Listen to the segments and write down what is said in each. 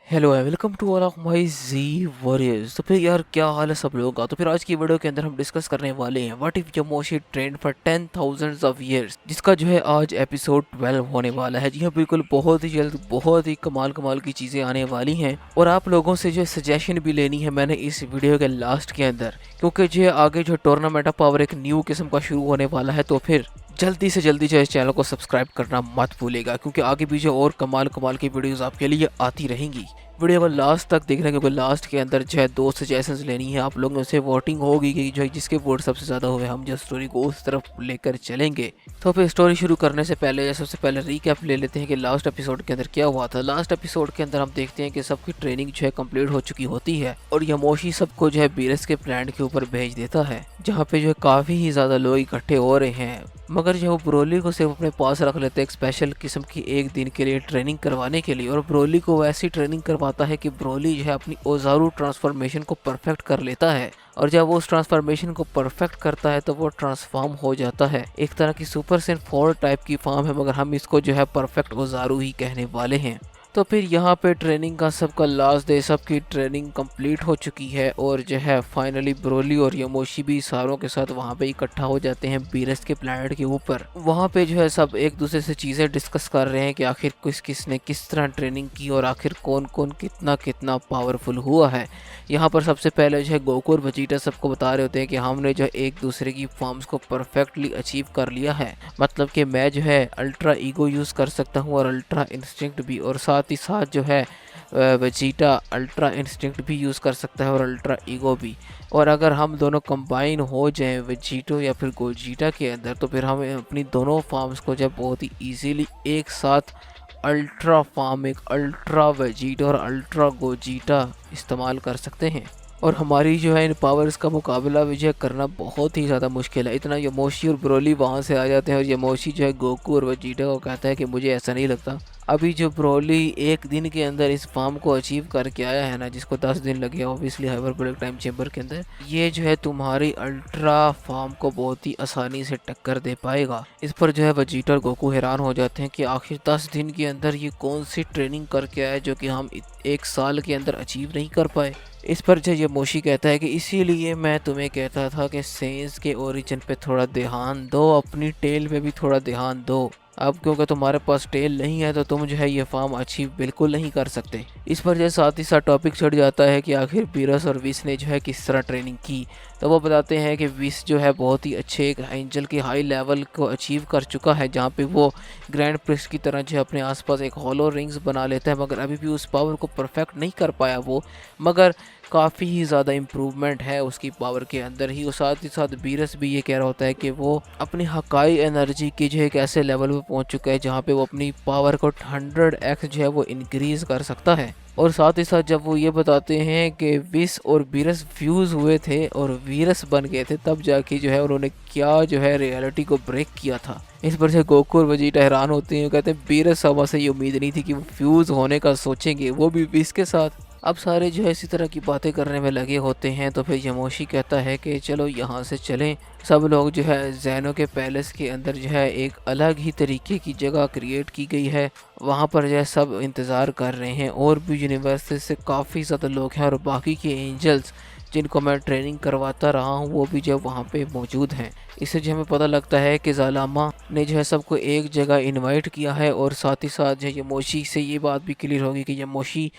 Hello है welcome to all of my G warriors. तो फिर यार क्या हाल है सब लोगों का। तो फिर आज की वीडियो के अंदर हम डिस्कस करने वाले हैं what if Yamoshi trained for 10,000 of years, जिसका जो है आज एपिसोड 12 होने वाला है। जी हाँ, बिल्कुल बहुत ही जल्द बहुत ही कमाल कमाल की चीज़ें आने वाली हैं और आप लोगों से जो है सजेशन भी लेनी है मैंने इस वीडियो के लास्ट के अंदर, क्योंकि जो है आगे जो टूर्नामेंट ऑफ पावर एक न्यू किस्म का शुरू होने वाला है। तो फिर जल्दी से जल्दी जो है इस चैनल को सब्सक्राइब करना मत भूलेगा, क्योंकि आगे भी जो और कमाल कमाल की वीडियोस आपके लिए आती रहेंगी। वीडियो को लास्ट तक देखना, क्योंकि लास्ट के अंदर जो है 2 सजेशंस लेनी है आप लोगों से। वोटिंग होगी कि जो है जिसके वोट सबसे ज़्यादा हुए हम जो स्टोरी को उस तरफ लेकर चलेंगे। तो फिर स्टोरी शुरू करने से पहले सबसे पहले रीकैप ले लेते हैं कि लास्ट एपिसोड के अंदर क्या हुआ था। लास्ट एपिसोड के अंदर हम देखते हैं कि सबकी ट्रेनिंग जो है कंप्लीट हो चुकी होती है और यमोशी सबको जो है बीरस के प्लांट के ऊपर भेज देता है, जहाँ पे जो है काफ़ी ही ज़्यादा लोग इकट्ठे हो रहे हैं। मगर जो ब्रोली को सिर्फ अपने पास रख लेते हैं एक स्पेशल किस्म की एक दिन के लिए ट्रेनिंग करवाने के लिए, और ब्रोली को वैसी ट्रेनिंग करवाता है कि ब्रोली जो है अपनी ओजारू ट्रांसफॉर्मेशन को परफेक्ट कर लेता है। और जब वो उस ट्रांसफॉर्मेशन को परफेक्ट करता है तो वो ट्रांसफॉर्म हो जाता है। एक तरह की सुपर सेन 4 टाइप की फॉर्म है, मगर हम इसको जो है परफेक्ट ओजारू ही कहने वाले हैं। तो फिर यहाँ पे ट्रेनिंग का सबका लास्ट डे, सबकी ट्रेनिंग कंप्लीट हो चुकी है और जो है फाइनली ब्रोली और यमोशी भी सारों के साथ वहाँ पे इकट्ठा हो जाते हैं बीरस के प्लैनेट के ऊपर। वहाँ पे जो है सब एक दूसरे से चीज़ें डिस्कस कर रहे हैं कि आखिर किसने किस तरह ट्रेनिंग की और आखिर कौन कौन कितना कितना पावरफुल हुआ है। यहाँ पर सबसे पहले जो है गोकू और वेजिटा सबको बता रहे होते हैं कि हमने जो एक दूसरे की फॉर्म्स को परफेक्टली अचीव कर लिया है। मतलब कि मैं जो है अल्ट्रा ईगो यूज़ कर सकता हूँ और अल्ट्रा इंस्टिंक्ट भी, और साथ ही साथ जो है वेजिटा अल्ट्रा इंस्टिंक्ट भी यूज़ कर सकता है और अल्ट्रा ईगो भी। और अगर हम दोनों कंबाइन हो जाएं वेजिटो या फिर गोजीटा के अंदर, तो फिर हम अपनी दोनों फार्म्स को जब बहुत ही इजीली एक साथ अल्ट्रा फार्म, एक अल्ट्रा वेजिटा और अल्ट्रा गोजीटा इस्तेमाल कर सकते हैं। और हमारी जो है इन पावर्स का मुकाबला विजय करना बहुत ही ज़्यादा मुश्किल है। इतना यमोशी और ब्रोली वहाँ से आ जाते हैं और यमोशी जो है गोकू और वेजिटा को कहता है कि मुझे ऐसा नहीं लगता। अभी जो ब्रोली एक दिन के अंदर इस फार्म को अचीव करके आया है ना, जिसको 10 दिन लगे ऑब्वियसली हाइपरबोलिक टाइम चेंबर के अंदर, ये जो है तुम्हारी अल्ट्रा फार्म को बहुत ही आसानी से टक्कर दे पाएगा। इस पर जो है वेजिटा और गोकू हैरान हो जाते हैं कि आखिर 10 दिन के अंदर ये कौन सी ट्रेनिंग करके आया जो कि हम 1 साल के अंदर अचीव नहीं कर पाए। इस पर जो यमोशी कहता है कि इसीलिए मैं तुम्हें कहता था कि सेंस के ओरिजिन पे थोड़ा ध्यान दो, अपनी टेल पे भी थोड़ा ध्यान दो। अब क्योंकि तुम्हारे पास टेल नहीं है तो तुम जो है ये फार्म अचीव बिल्कुल नहीं कर सकते। इस पर जो साथ ही साथ टॉपिक चढ़ जाता है कि आखिर बीरस और विस ने जो है किस तरह ट्रेनिंग की। तो वो बताते हैं कि विस जो है बहुत ही अच्छे एक एंजल के हाई लेवल को अचीव कर चुका है, जहाँ पे वो ग्रैंड प्रिस्ट की तरह जो है अपने आसपास एक हॉलो रिंग्स बना लेता है, मगर अभी भी उस पावर को परफेक्ट नहीं कर पाया वो। मगर काफ़ी ही ज़्यादा इम्प्रूवमेंट है उसकी पावर के अंदर ही। और साथ ही साथ बीरस भी ये कह रहा होता है कि वो अपनी हकाई एनर्जी की जो एक ऐसे लेवल पे पहुंच चुका है जहां पे वो अपनी पावर को 100x जो है वो इंक्रीज कर सकता है। और साथ ही साथ जब वो ये बताते हैं कि विस और बीरस फ्यूज़ हुए थे और वीरस बन गए थे, तब जाके जो है उन्होंने क्या जो है रियलिटी को ब्रेक किया था। इस पर से गोकू और वेजिटा हैरान होते हैं, कहते हैं बीरस हवा से ये उम्मीद नहीं थी कि वो फ्यूज़ होने का सोचेंगे, वो भी विस के साथ। अब सारे जो है इसी तरह की बातें करने में लगे होते हैं। तो फिर यमोशी कहता है कि चलो यहाँ से चलें। सब लोग जो है जैनो के पैलेस के अंदर जो है एक अलग ही तरीके की जगह क्रिएट की गई है, वहाँ पर जो है सब इंतज़ार कर रहे हैं। और भी यूनिवर्सिटी से काफ़ी ज़्यादा लोग हैं और बाकी के एंजल्स जिनको मैं ट्रेनिंग करवाता रहा हूँ वो भी जो वहाँ पे मौजूद हैं। इससे जो हमें पता लगता है कि ज़ालामा ने जो है सबको एक जगह इनवाइट किया है। और साथ ही साथ जो यमोशी से ये बात भी क्लियर होगी कि यमोशी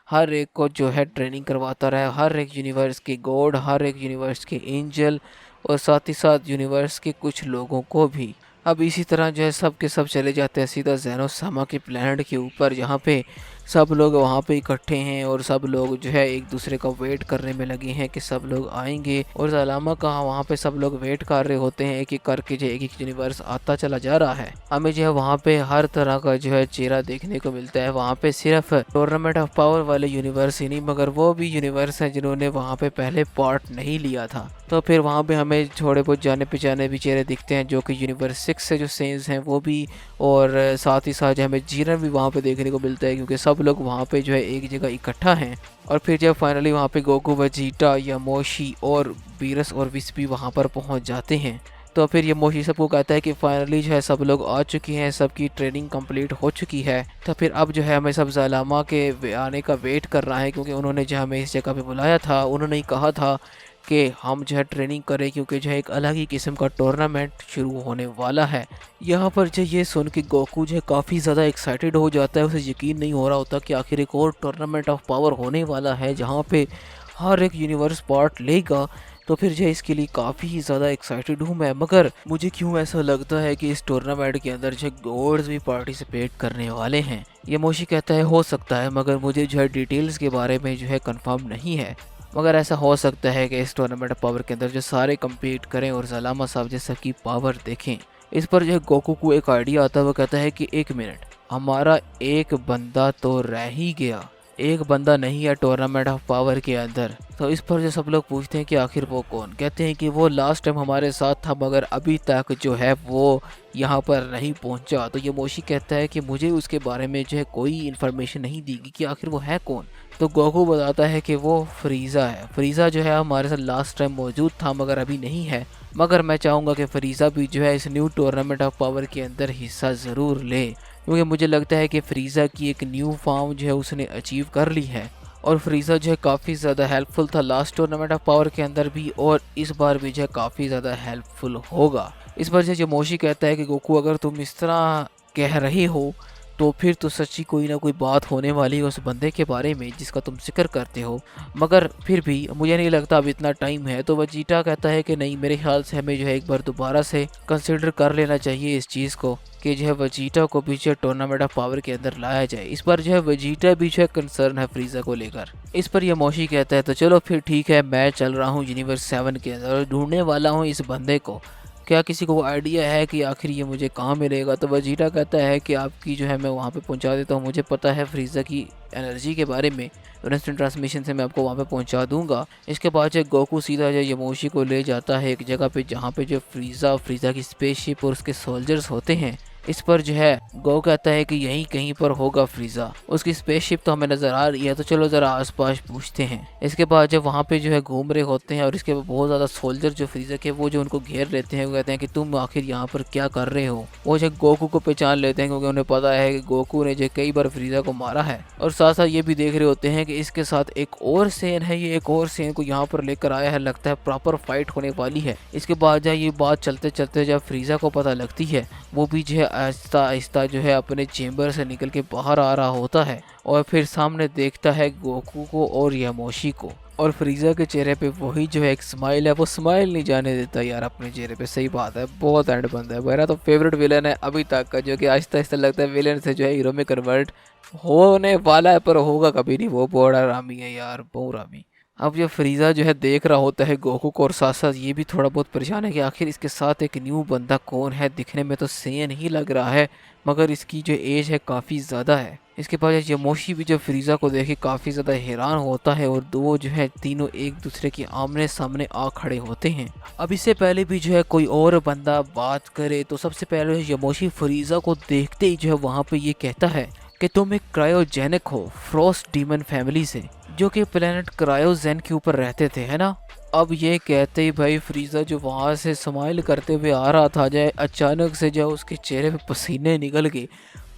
हर एक को जो है ट्रेनिंग करवाता रहा है, हर एक यूनिवर्स के गॉड, हर एक यूनिवर्स के एंजल और साथ ही साथ यूनिवर्स के कुछ लोगों को भी। अब इसी तरह जो है सब के सब चले जाते हैं सीधा ज़ेनोसामा के प्लैनेट के ऊपर, जहाँ पे सब लोग वहाँ पे इकट्ठे हैं और सब लोग जो है एक दूसरे का वेट करने में लगे हैं कि सब लोग आएंगे। और ज़ालामा का वहाँ पे सब लोग वेट कर रहे होते हैं, एक एक करके जो एक यूनिवर्स आता चला जा रहा है। हमें जो है वहाँ पे हर तरह का जो है चेहरा देखने को मिलता है। वहाँ पे सिर्फ टूर्नामेंट ऑफ पावर वाले यूनिवर्स ही नहीं, मगर वो भी यूनिवर्स हैं जिन्होंने वहाँ पे पहले पार्ट नहीं लिया था। तो फिर वहाँ पे हमें थोड़े बहुत जाने पहचाने भी चेहरे दिखते हैं, जो कि यूनिवर्स 6 से जो सेंस हैं वो भी, और साथ ही साथ हमें जीरन भी वहाँ पे देखने को मिलता है, क्योंकि सब लोग वहाँ पे जो है एक जगह इकट्ठा हैं। और फिर जब फाइनली वहाँ पे गोकू, वेजिटा, यमोशी और बीरस और विस भी वहाँ पर पहुँच जाते हैं। तो फिर ये मोशी सबको कहता है कि फाइनली जो है सब लोग आ चुके हैं, सबकी ट्रेनिंग कंप्लीट हो चुकी है। तो फिर अब जो है हमें सब ज़ालामा के आने का वेट कर रहा है, क्योंकि उन्होंने जो हमें इस जगह पे बुलाया था, उन्होंने ही कहा था कि हम जो है ट्रेनिंग करें, क्योंकि जो है एक अलग ही किस्म का टूर्नामेंट शुरू होने वाला है। यहाँ पर जो ये सुन के गोकू जो है काफ़ी ज़्यादा एक्साइटेड हो जाता है। उसे यकीन नहीं हो रहा होता कि आखिर एक और टूर्नामेंट ऑफ पावर होने वाला है जहाँ पे हर एक यूनिवर्स पार्ट लेगा। तो फिर जो है इसके लिए काफ़ी ज़्यादा एक्साइटेड हूँ मैं। मगर मुझे क्यों ऐसा लगता है कि इस टूर्नामेंट के अंदर जो गॉड्स भी पार्टिसिपेट करने वाले हैं। ये मोशी कहता है हो सकता है, मगर मुझे जो है डिटेल्स के बारे में जो है कंफर्म नहीं है। मगर ऐसा हो सकता है कि इस टूर्नामेंट ऑफ पावर के अंदर जो सारे कम्पीट करें और ज़ालामा साहब जैसा की पावर देखें। इस पर जो है गोकू को एक आइडिया आता है। वो कहता है कि एक मिनट, हमारा एक बंदा तो रह ही गया, एक बंदा नहीं है टूर्नामेंट ऑफ पावर के अंदर। तो इस पर जो सब लोग पूछते हैं कि आखिर वो कौन। कहते हैं कि वो लास्ट टाइम हमारे साथ था, मगर अभी तक जो है वो यहाँ पर नहीं पहुँचा। तो ये मोशी कहता है कि मुझे उसके बारे में जो है कोई इन्फॉर्मेशन नहीं दी गई कि आखिर वो है कौन। तो गोकू बताता है कि वो फ्रीज़ा है। फ्रीज़ा जो है हमारे साथ लास्ट टाइम मौजूद था, मगर अभी नहीं है। मगर मैं चाहूँगा कि फ्रीज़ा भी जो है इस न्यू टूर्नामेंट ऑफ पावर के अंदर हिस्सा ज़रूर ले, क्योंकि मुझे लगता है कि फ्रीज़ा की एक न्यू फॉर्म जो है उसने अचीव कर ली है। और फ्रीज़ा जो है काफ़ी ज़्यादा हेल्पफुल था लास्ट टूर्नामेंट ऑफ पावर के अंदर भी, और इस बार भी जो है काफ़ी ज़्यादा हेल्पफुल होगा। इस पर जो मोशी कहता है कि गोकू अगर तुम इस तरह कह रहे हो तो फिर तो सच्ची कोई ना कोई बात होने वाली है उस बंदे के बारे में जिसका तुम जिक्र करते हो। मगर फिर भी मुझे नहीं लगता अब इतना टाइम है। तो वजीटा कहता है कि नहीं, मेरे ख्याल से हमें जो है एक बार दोबारा से कंसिडर कर लेना चाहिए इस चीज़ को कि जो है वजीटा को भी जो है टूर्नामेंट ऑफ पावर के अंदर लाया जाए। इस बार जो है वजीटा भी जो है कंसर्न है फ्रीज़ा को लेकर। इस पर यह मोशी कहता है तो चलो फिर ठीक है, मैं चल रहा हूँ यूनिवर्स 7 के अंदर और ढूंढने वाला हूँ इस बंदे को। क्या किसी को आइडिया है कि आखिर ये मुझे कहाँ मिलेगा। तो वजीटा कहता है कि आपकी जो है मैं वहाँ पे पहुँचा देता हूँ, मुझे पता है फ्रीज़ा की एनर्जी के बारे में, इंस्टेंट ट्रांसमिशन से मैं आपको वहाँ पे पहुँचा दूंगा। इसके बाद जो गोकू सीधा जो यमोशी को ले जाता है एक जगह पे जहाँ पे जो फ्रीज़ा की स्पेसशिप और उसके सोल्जर्स होते हैं। इस पर जो है गो कहता है कि यहीं कहीं पर होगा फ्रीज़ा, उसकी स्पेसशिप तो हमें नज़र आ रही है, तो चलो ज़रा आसपास पूछते हैं। इसके बाद जब वहाँ पे जो है घूम रहे होते हैं और इसके बहुत ज़्यादा सोल्जर जो फ्रीज़ा के वो जो उनको घेर लेते हैं, वो कहते हैं कि तुम आखिर यहाँ पर क्या कर रहे हो। वो जो गोकू को पहचान लेते हैं क्योंकि उन्हें पता है कि गोकू ने जो कई बार फ्रीज़ा को मारा है। और साथ साथ ये भी देख रहे होते हैं कि इसके साथ एक और सेन है, ये एक और सेन को यहाँ पर लेकर आया है, लगता है प्रॉपर फाइट होने वाली है। इसके बाद जब ये बात चलते चलते जब फ्रीज़ा को पता लगती है, वो भी जो है आहिस्ता आहिस्ता जो है अपने चेम्बर से निकल के बाहर आ रहा होता है और फिर सामने देखता है गोकू को और यामोशी को। और फ्रीज़ा के चेहरे पे वही जो है एक स्माइल है, वो स्माइल नहीं जाने देता यार अपने चेहरे पे। सही बात है, बहुत एंड बंदा है। मेरा तो फेवरेट विलन है अभी तक का, जो कि आहिस्ता आहिस्ता लगता है विलन से जो है हीरो में कन्वर्ट होने वाला है, पर होगा कभी नहीं। वो बड़ा रामी है यार, बहुत रामी। अब जो फ्रीज़ा जो है देख रहा होता है गोकू को, और साथ साथ ये भी थोड़ा बहुत परेशान है कि आखिर इसके साथ एक न्यू बंदा कौन है। दिखने में तो सेन ही लग रहा है, मगर इसकी जो एज है काफ़ी ज़्यादा है। इसके बाद यमोशी भी जो फ्रीज़ा को देखे काफ़ी ज़्यादा हैरान होता है और दो जो है तीनों एक दूसरे के आमने सामने आ खड़े होते हैं। अब इससे पहले भी जो है कोई और बंदा बात करे तो सबसे पहले यमोशी फ्रीज़ा को देखते ही जो है वहाँ पे ये कहता है कि तुम एक क्रायोजेनिक हो फ्रॉस्ट डीमन फैमिली से, जो कि प्लेनेट क्रायोजेन के ऊपर रहते थे, है ना। अब ये कहते ही भाई फ्रीज़ा जो वहाँ से स्माइल करते हुए आ रहा था, जाए अचानक से जो उसके चेहरे पे पसीने निकल गए।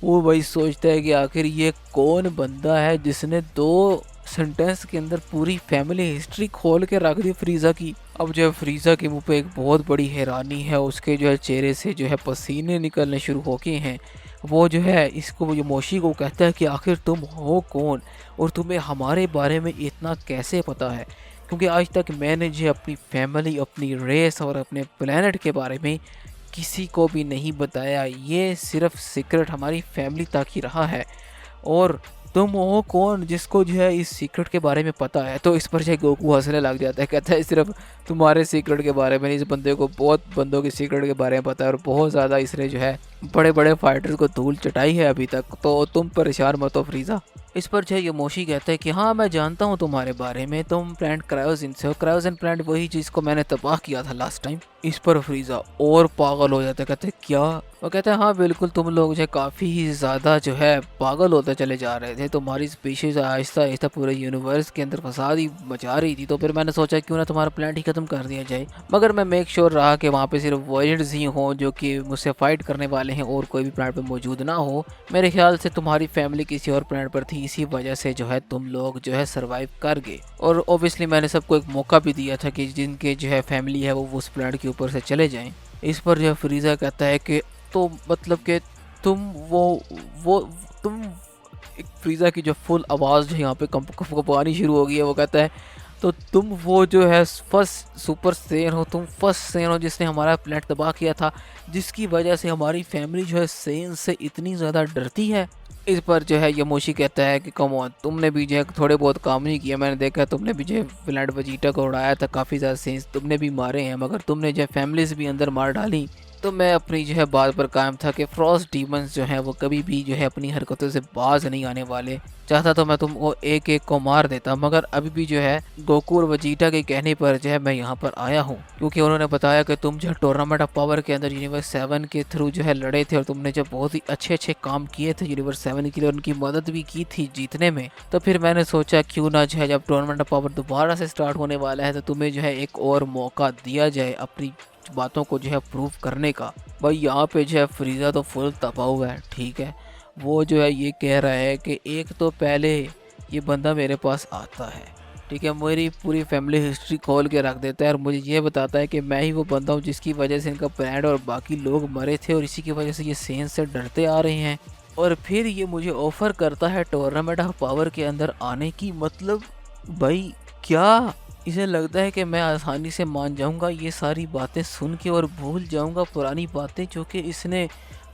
वो भाई सोचता है कि आखिर ये कौन बंदा है जिसने 2 सेंटेंस के अंदर पूरी फैमिली हिस्ट्री खोल के रख दी फ्रीज़ा की। अब जो है फ्रीज़ा के मुंह पे एक बहुत बड़ी हैरानी है, उसके जो है चेहरे से जो है पसीने निकलने शुरू हो गए हैं। वो जो है इसको यमोशी को कहता है कि आखिर तुम हो कौन और तुम्हें हमारे बारे में इतना कैसे पता है, क्योंकि आज तक मैंने जो अपनी फैमिली, अपनी रेस और अपने प्लेनेट के बारे में किसी को भी नहीं बताया। ये सिर्फ सीक्रेट हमारी फैमिली तक ही रहा है, और तुम हो कौन जिसको जो है इस सीक्रेट के बारे में पता है। तो इस पर जो गोकू हंसने लग जाता है, कहता है सिर्फ तुम्हारे सीक्रेट के बारे में नहीं, इस बंदे को बहुत बंदों के सीक्रेट के बारे में पता है और बहुत ज़्यादा इसने जो है बड़े बड़े फाइटर्स को धूल चटाई है अभी तक, तो तुम परेशान मत हो फ्रीजा। इस पर जो है योमोशी कहता है कि हाँ मैं जानता हूँ तुम्हारे बारे में, तुम प्लांट क्रायोजन से हो। क्रायोजन प्लांट वही चीज़ को मैंने तबाह किया था लास्ट टाइम। इस पर फ्रीजा और पागल हो जाता है, कहते हैं क्या? वो कहते हैं हाँ बिल्कुल, तुम लोग जो है काफ़ी ही ज़्यादा जो है पागल होते चले जा रहे थे। तुम्हारी स्पीशीज आहिस्ता आहिस्ता पूरे यूनिवर्स के अंदर फसाद ही मचा रही थी, तो फिर मैंने सोचा क्यों ना तुम्हारा प्लांट ही खत्म कर दिया जाए। मगर मैं मेक श्योर रहा कि वहाँ पे सिर्फ वॉयर्ड्स ही हों जो कि मुझसे फाइट करने वाले हैं और कोई भी प्लांट पे मौजूद ना हो। मेरे ख्याल से तुम्हारी फैमिली किसी और प्लांट पर थी, इसी वजह से जो है तुम लोग जो है सरवाइव कर गए। और ऑब्वियसली मैंने सबको एक मौका भी दिया था कि जिनके जो है फैमिली है वो उस प्लांट के ऊपर से चले जाएं। इस पर जो है फ्रीजा कहता है कि तो मतलब कि तुम वो तुम एक फ्रीजा की जो फुल आवाज़ जो यहाँ पे कंपनी शुरू हो गई है। वो कहता है तो तुम वो जो है फर्स्ट सुपर सेन हो, तुम फर्स्ट सेन हो जिसने हमारा प्लेनेट तबाह किया था, जिसकी वजह से हमारी फैमिली जो है सेन से इतनी ज़्यादा डरती है। इस पर जो है यमोशी कहता है कि कम ऑन, तुमने भी जो है थोड़े बहुत काम नहीं किया। मैंने देखा तुमने भी जो है प्लेनेट वेजिटा को उड़ाया था, काफ़ी ज़्यादा सेंस तुमने भी मारे हैं, मगर तुमने जो है फैमिलीज भी अंदर मार डाली। तो मैं अपनी जो है बात पर कायम था कि फ्रॉस्ट डीमंस जो हैं वो कभी भी जो है अपनी हरकतों से बाज नहीं आने वाले। चाहता तो मैं तुमको एक एक को मार देता, मगर अभी भी जो है गोकू और वेजिटा के कहने पर जो है मैं यहाँ पर आया हूँ, क्योंकि उन्होंने बताया कि तुम जो है टूर्नामेंट ऑफ पावर के अंदर यूनिवर्स 7 के थ्रू जो है लड़े थे और तुमने जो बहुत ही अच्छे अच्छे काम किए थे यूनिवर्स 7 के लिए, उनकी मदद भी की थी जीतने में। तो फिर मैंने सोचा क्यों ना जो है जब टूर्नामेंट ऑफ पावर दोबारा से स्टार्ट होने वाला है तो तुम्हें जो है एक और मौका दिया जाए अपनी बातों को जो है प्रूव करने का। भाई यहाँ पे जो है फ्रीजा तो फुल तपा हुआ है, ठीक है। वो जो है ये कह रहा है कि एक तो पहले ये बंदा मेरे पास आता है, ठीक है, मेरी पूरी फैमिली हिस्ट्री खोल के रख देता है और मुझे ये बताता है कि मैं ही वो बंदा हूँ जिसकी वजह से इनका प्लान और बाकी लोग मरे थे और इसी की वजह से ये सेंस से डरते आ रहे हैं। और फिर ये मुझे ऑफ़र करता है टूर्नामेंट ऑफ पावर के अंदर आने की। मतलब भाई क्या इसे लगता है कि मैं आसानी से मान जाऊंगा ये सारी बातें सुन के और भूल जाऊंगा पुरानी बातें जो कि इसने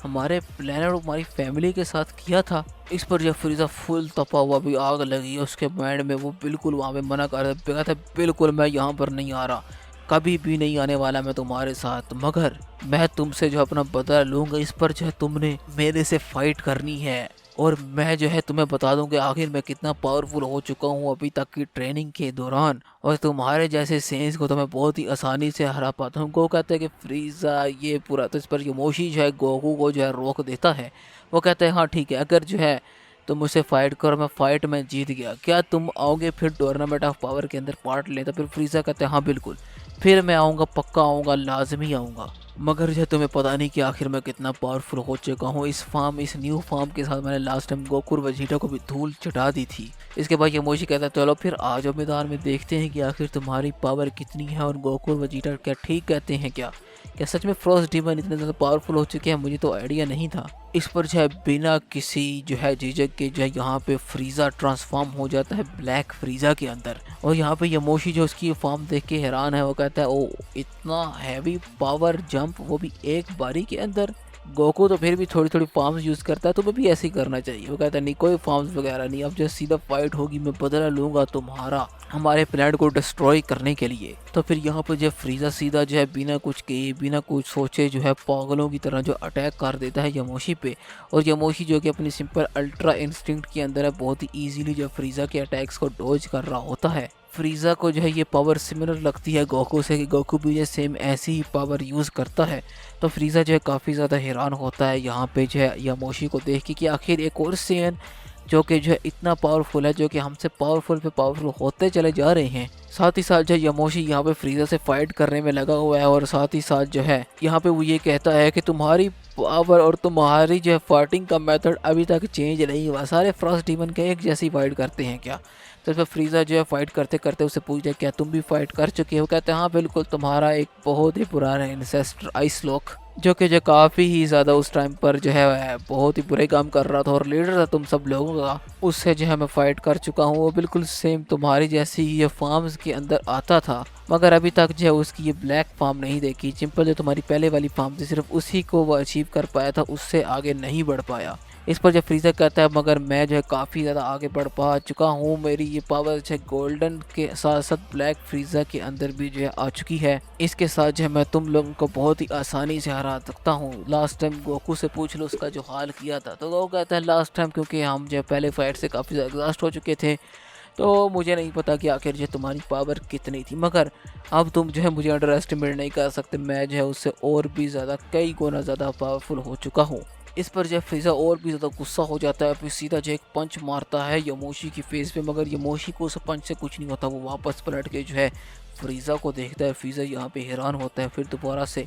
हमारे प्लानर और हमारी फैमिली के साथ किया था। इस पर जब फ्रीजा फुल तपा हुआ, भी आग लगी है उसके माइंड में। वो बिल्कुल वहाँ पे मना कर रहा था, बिल्कुल मैं यहाँ पर नहीं आ रहा, कभी भी नहीं आने वाला मैं तुम्हारे साथ, मगर मैं तुमसे जो अपना बदला लूँगा। इस पर जो है तुमने मेरे से फाइट करनी है और मैं जो है तुम्हें बता दूं कि आखिर मैं कितना पावरफुल हो चुका हूँ अभी तक की ट्रेनिंग के दौरान, और तुम्हारे जैसे सेंस को तो मैं बहुत ही आसानी से हरा पाता हूँ। गो कहते हैं कि फ्रीजा ये पूरा, तो इस पर योमोशी जो है गोकू को जो है रोक देता है। वो कहते हैं हाँ ठीक है, अगर जो है तुम मुझसे फाइट करो, मैं फाइट में जीत गया, क्या तुम आओगे फिर टूर्नामेंट ऑफ पावर के अंदर पार्ट लें? तो फिर फ्रीजा कहते हैं हाँ बिल्कुल, फिर मैं आऊँगा, पक्का आऊँगा, लाजमी आऊँगा। मगर जो तुम्हें पता नहीं कि आखिर मैं कितना पावरफुल हो चुका हूँ। इस न्यू फॉर्म के साथ मैंने लास्ट टाइम गोकू और वेजिटा को भी धूल चटा दी थी। इसके बाद यमोशी कहता है चलो फिर आ जाओ मैदान में, देखते हैं कि आखिर तुम्हारी पावर कितनी है। और गोकू और वेजिटा क्या ठीक कहते हैं क्या? क्या सच में फ्रॉस्ट डीमन इतने ज़्यादा पावरफुल हो चुके हैं? मुझे तो आइडिया नहीं था। इस पर जो है बिना किसी जो है झिझक के जो है यहाँ पे फ्रीजा ट्रांसफॉर्म हो जाता है ब्लैक फ्रीजा के अंदर। और यहाँ पे यमोशी जो उसकी फॉर्म देख के हैरान है। वो कहता है ओ इतना हैवी पावर जंप, वो भी एक बारी के अंदर। गोकू तो फिर भी थोड़ी थोड़ी फॉर्म्स यूज़ करता है, तुम्हें भी ऐसे ही करना चाहिए। वो कहता है नहीं कोई फॉर्म्स वगैरह नहीं, अब जो सीधा फाइट होगी, मैं बदला लूँगा तुम्हारा हमारे प्लेनेट को डिस्ट्रॉय करने के लिए। तो फिर यहाँ पर जो फ्रीजा सीधा जो है बिना कुछ कहे बिना कुछ सोचे जो है पागलों की तरह जो अटैक कर देता है यमोशी पे। और यमोशी जो कि अपनी सिंपल अल्ट्रा इंस्टिंक्ट के अंदर है, बहुत ही ईजिली जो फ्रीजा के अटैक्स को डॉज कर रहा होता है। फ्रीजा को जो है ये पावर सिमिलर लगती है गोकू से, कि गोकू भी जो सेम ऐसी ही पावर यूज़ करता है। तो फ्रीजा जो है काफ़ी ज़्यादा हैरान होता है यहाँ पे जो है यमोशी को देख के कि आखिर एक और सेन जो कि जो है इतना पावरफुल है, जो कि हमसे पावरफुल पे पावरफुल होते चले जा रहे हैं। साथ ही साथ जो यमोशी यहाँ पे फ्रीजा से फाइट करने में लगा हुआ है। और साथ ही साथ जो है यहाँ पे वो ये कहता है कि तुम्हारी पावर और तुम्हारी जो है फाइटिंग का मेथड अभी तक चेंज नहीं हुआ, सारे फ्रॉस्ट डीमन के एक जैसी फाइट करते हैं क्या? तो फिर फ्रीजा जो है फाइट करते करते उससे पूछता है क्या तुम भी फाइट कर चुके हो? कहते हैं हाँ बिल्कुल, तुम्हारा एक बहुत ही पुराना इंसेस्टर आइसलॉक जो कि जो काफ़ी ही ज़्यादा उस टाइम पर जो है बहुत ही बुरे काम कर रहा था और लीडर था तुम सब लोगों का, उससे जो है मैं फ़ाइट कर चुका हूँ। वो बिल्कुल सेम तुम्हारी जैसी ही ये फार्म्स के अंदर आता था, मगर अभी तक जो है उसकी ये ब्लैक फार्म नहीं देखी। सिंपल जो तुम्हारी पहले वाली फार्म थी सिर्फ उसी को वो अचीव कर पाया था, उससे आगे नहीं बढ़ पाया। इस पर जब फ्रीज़ा कहता है मगर मैं जो है काफ़ी ज़्यादा आगे बढ़ पा चुका हूँ, मेरी ये पावर जो है गोल्डन के साथ साथ ब्लैक फ्रीज़ा के अंदर भी जो है आ चुकी है। इसके साथ जो है मैं तुम लोगों को बहुत ही आसानी से हरा सकता हूँ। लास्ट टाइम गोकू से पूछ लो उसका जो हाल किया था। तो वो कहता है लास्ट टाइम क्योंकि हम जो पहले फाइट से काफ़ी ज़्यादा एग्जॉस्ट हो चुके थे, तो मुझे नहीं पता कि आखिर जो तुम्हारी पावर कितनी थी, मगर अब तुम जो है मुझे अंडर एस्टिमेट नहीं कर सकते। मैं जो है उससे और भी ज़्यादा कई गुना ज़्यादा पावरफुल हो चुका हूँ। इस पर जो फ्रीज़ा और भी ज़्यादा गुस्सा हो जाता है, फिर सीधा जो एक पंच मारता है यमोशी की फेस पे, मगर यमोशी को उस पंच से कुछ नहीं होता। वो वापस पलट के जो है फ्रीज़ा को देखता है। फ्रीज़ा यहाँ पे हैरान होता है। फिर दोबारा से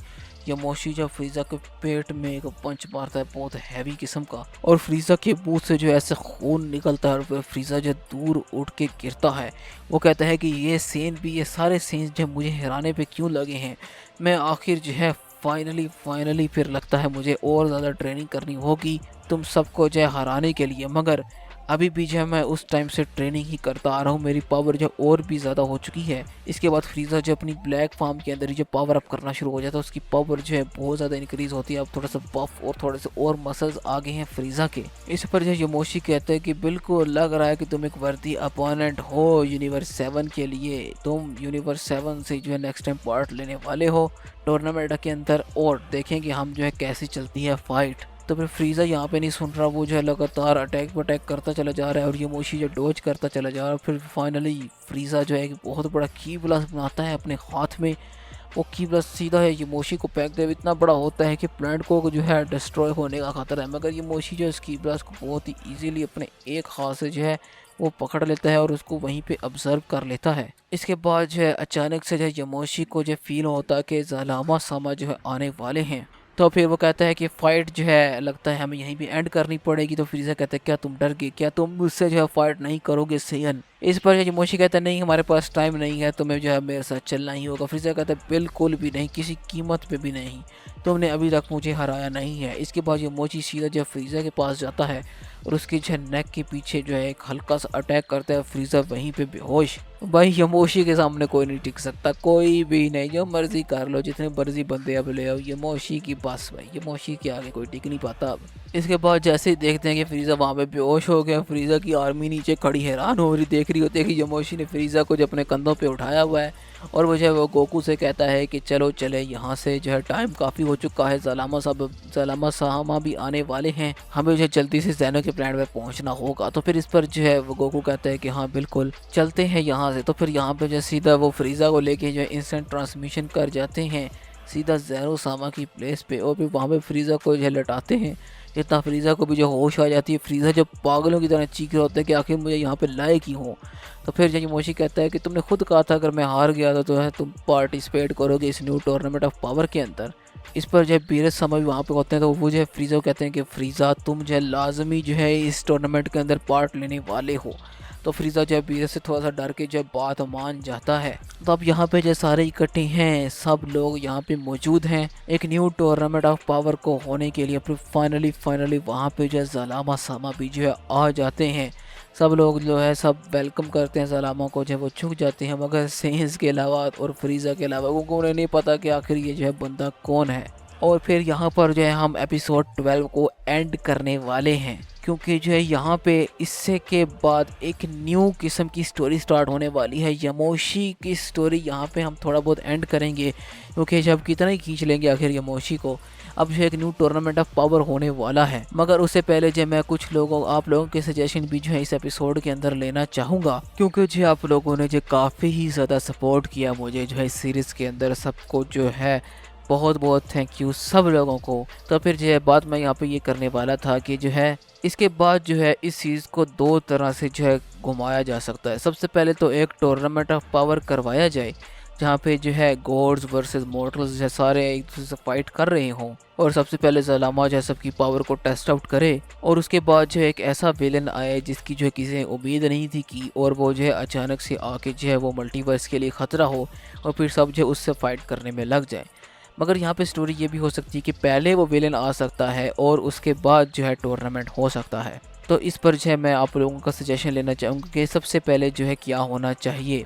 यमोशी जब फ्रीज़ा के पेट में एक पंच मारता है बहुत हैवी किस्म का, और फ्रीज़ा के मुंह से जो ऐसे खून निकलता है और फिर फ्रीज़ा जो दूर उठ के गिरता है। वो कहता है कि ये सीन भी, ये सारे सीन्स जो मुझे हराने पे क्यों लगे हैं। मैं आखिर जो है फाइनली फिर लगता है मुझे और ज़्यादा ट्रेनिंग करनी होगी तुम सबको जो है हराने के लिए, मगर अभी भी जो है मैं उस टाइम से ट्रेनिंग ही करता आ रहा हूँ। मेरी पावर जो और भी ज़्यादा हो चुकी है। इसके बाद फ्रीज़ा जो अपनी ब्लैक फार्म के अंदर जो पावर अप करना शुरू हो जाता है, उसकी पावर जो है बहुत ज़्यादा इंक्रीज होती है। अब थोड़ा सा बफ और थोड़े से और मसल्स आ गए हैं फ्रीज़ा के। इस पर जो यमोशी कहते हैं कि बिल्कुल लग रहा है कि तुम एक वर्दी अपोनेंट हो यूनिवर्स 7 के लिए। तुम यूनिवर्स 7 से जो है नेक्स्ट टाइम पार्ट लेने वाले हो टूर्नामेंट के अंदर, और देखेंगे हम जो है कैसी चलती है फाइट। तो फिर फ्रीज़ा यहाँ पे नहीं सुन रहा, वो जो है लगातार अटैक करता चला जा रहा है और यमोशी जो डोज करता चला जा रहा है। फिर फाइनली फ्रीज़ा जो है एक बहुत बड़ा की ब्लास्ट बनाता है अपने हाथ में। वो की ब्लास्ट सीधा है यमोशी को फेंक दे, इतना बड़ा होता है कि प्लांट को जो है डिस्ट्रॉय होने का खतरा है, मगर यमोशी जो है इस की ब्लास्ट को बहुत ही ईजिली अपने एक हाथ से जो है वो पकड़ लेता है और उसको वहीं पे ऑब्जर्व कर लेता है। इसके बाद जो है अचानक से जो है यमोशी को जो फील होता है कि ज़लामा सामा जो है आने वाले हैं। तो फिर वो कहता है कि फाइट जो है लगता है हमें यहीं पे एंड करनी पड़ेगी। तो फ्रीज़ा कहता है क्या तुम डर गए, क्या तुम मुझसे जो है फाइट नहीं करोगे सेयन। इस पर जो मोशी कहता है नहीं हमारे पास टाइम नहीं है, तुम्हें जो है मेरे साथ चलना ही होगा। फ्रीज़ा कहता है बिल्कुल भी नहीं, किसी कीमत पे भी नहीं, तुमने अभी तक मुझे हराया नहीं है। इसके बाद ये मोची सीधा जो फ्रीज़ा के पास जाता है और उसके जो नेक के पीछे जो है एक हल्का सा अटैक करता है। फ्रीज़ा वहीं पे बेहोश। भाई यमोशी के सामने कोई नहीं टिक सकता, कोई भी नहीं, जो मर्जी कर लो, जितने मर्जी बंदे अब ले आओ, यमोशी की बस भाई, यमोशी के आगे कोई टिक नहीं पाता अब। इसके बाद जैसे ही देखते हैं कि फ्रीज़ा वहाँ पे बेहोश हो गया, फ्रीज़ा की आर्मी नीचे खड़ी हैरान हो रही देख रही होती है कि यमोशी ने फ्रीज़ा को जो अपने कंधों पे उठाया हुआ है, और वो जो है वो गोकू से कहता है कि चलो चले यहाँ से, जो है टाइम काफ़ी हो चुका है, ज़लामा साहमा भी आने वाले हैं, हमें जो है जल्दी से ज़ैनो के प्लान पे पहुँचना होगा। तो फिर इस पर जो है वो गोकू कहता है कि हाँ बिल्कुल चलते हैं यहाँ से। तो फिर यहाँ पे जो सीधा वो फ्रीज़ा को लेके जो है इंस्टेंट ट्रांसमिशन कर जाते हैं सीधा ज़ैनो सामा की प्लेस पे, और फिर वहाँ पे फ्रीज़ा को जो है लटाते हैं। इतना फ्रीज़ा को भी जो होश आ जाती है, फ्रीज़ा जब पागलों की तरह चीख रहा होता है कि आखिर मुझे यहाँ पे लाए क्यों हो। तो फिर जो मोशी कहता है कि तुमने खुद कहा था अगर मैं हार गया तो है तुम पार्टिसिपेट करोगे इस न्यू टूर्नामेंट ऑफ पावर के अंदर। इस पर जो है बीरज समय भी वहाँ पे होते हैं, तो वो जो है फ्रीज़ा को कहते हैं कि फ्रीज़ा तुम जो है लाजमी जो है इस टूर्नामेंट के अंदर पार्ट लेने वाले हो। तो फ्रीज़ा जो है बीरज से थोड़ा सा डर के जो है बात मान जाता है। तो अब यहाँ पे जो सारे इकट्ठे हैं, सब लोग यहाँ पे मौजूद हैं एक न्यू टूर्नामेंट ऑफ पावर को होने के लिए। फिर फाइनली वहाँ पे जो है ज़लामा सामा भी जो है आ जाते हैं। सब लोग जो है सब वेलकम करते हैं ज़लामा को, जो है वो झुक जाते हैं, मगर सेंस के अलावा और फ्रीज़ा के अलावा वो उन्हें नहीं पता कि आखिर ये जो है बंदा कौन है। और फिर यहाँ पर जो है हम एपिसोड 12 को एंड करने वाले हैं, क्योंकि जो है यहाँ पे इससे के बाद एक न्यू किस्म की स्टोरी स्टार्ट होने वाली है। यमोशी की स्टोरी यहाँ पे हम थोड़ा बहुत एंड करेंगे, क्योंकि जब कितना ही खींच लेंगे आखिर यमोशी को। अब जो एक न्यू टूर्नामेंट ऑफ पावर होने वाला है, मगर उससे पहले जो मैं कुछ लोगों आप लोगों के सजेशन भी जो है इस एपिसोड के अंदर लेना चाहूँगा, क्योंकि जो आप लोगों ने जो काफ़ी ही ज़्यादा सपोर्ट किया मुझे जो है इस सीरीज़ के अंदर, सबको जो है बहुत बहुत थैंक यू सब लोगों को। तो फिर जो है बात मैं यहाँ पे ये करने वाला था कि जो है इसके बाद जो है इस चीज़ को दो तरह से जो है घुमाया जा सकता है। सबसे पहले तो एक टूर्नामेंट ऑफ पावर करवाया जाए जहाँ पे जो है गॉड्स वर्सेस मॉर्टल्स जो है सारे एक दूसरे से फाइट कर रहे हों, और सबसे पहले ज़लामा जो है सबकी पावर को टेस्ट आउट करे, और उसके बाद जो है एक ऐसा विलन आए जिसकी जो है किसी ने उम्मीद नहीं थी की, और वो जो है अचानक से आके जो है वो मल्टीवर्स के लिए ख़तरा हो, और फिर सब जो है उससे फाइट करने में लग जाए। मगर यहाँ पे स्टोरी ये भी हो सकती है कि पहले वो विलेन आ सकता है और उसके बाद जो है टूर्नामेंट हो सकता है। तो इस पर जो है मैं आप लोगों का सजेशन लेना चाहूँगा कि सबसे पहले जो है क्या होना चाहिए।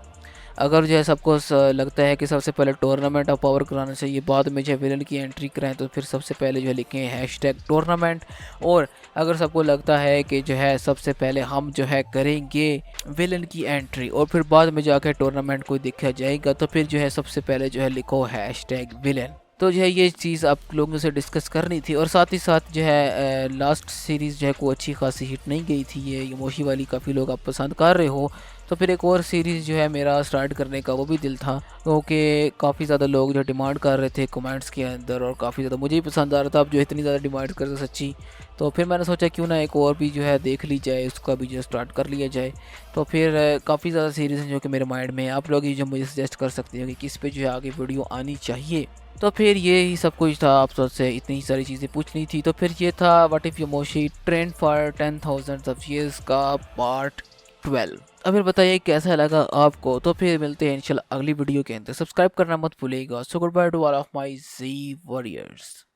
अगर जो है सबको लगता है कि सबसे पहले टूर्नामेंट ऑफ पावर कराना चाहिए, बाद में जो है विलन की एंट्री कराएं, तो फिर सबसे पहले जो है लिखें हैशटैग टूर्नामेंट। और अगर सबको लगता है कि जो है सबसे पहले हम जो है करेंगे विलन की एंट्री और फिर बाद में जाकर टूर्नामेंट को देखा जाएगा, तो फिर जो है सबसे पहले जो है लिखो हैशटैग विलन। तो जो है ये चीज़ आप लोगों से डिस्कस करनी थी। और साथ ही साथ जो है लास्ट सीरीज़ जो है को अच्छी खासी हिट नहीं गई थी, ये यमोशी वाली काफ़ी लोग आप पसंद कर रहे हो, तो फिर एक और सीरीज़ जो है मेरा स्टार्ट करने का वो भी दिल था, क्योंकि काफ़ी ज़्यादा लोग जो डिमांड कर रहे थे कमेंट्स के अंदर और काफ़ी ज़्यादा मुझे ही पसंद आ रहा था। अब जो इतनी ज़्यादा डिमांड कर रहे सच्ची, तो फिर मैंने सोचा क्यों ना एक और भी जो है देख ली जाए, उसका भी जो स्टार्ट कर लिया जाए। तो फिर काफ़ी ज़्यादा सीरीज़ हैं जो कि मेरे माइंड में है, आप लोग ही जो मुझे सजेस्ट कर सकते हो कि किस पे जो है आगे वीडियो आनी चाहिए। तो फिर ये ही सब कुछ था, आप सबसे इतनी सारी चीज़ें पूछनी थी। तो फिर ये था what if Yomoshi trained for 10,000 of years का पार्ट 12। अब फिर बताइए कैसा लगा आपको। तो फिर मिलते हैं इंशाल्लाह अगली वीडियो के अंदर। सब्सक्राइब करना मत भूलिएगा। So good by two all of my G warriors.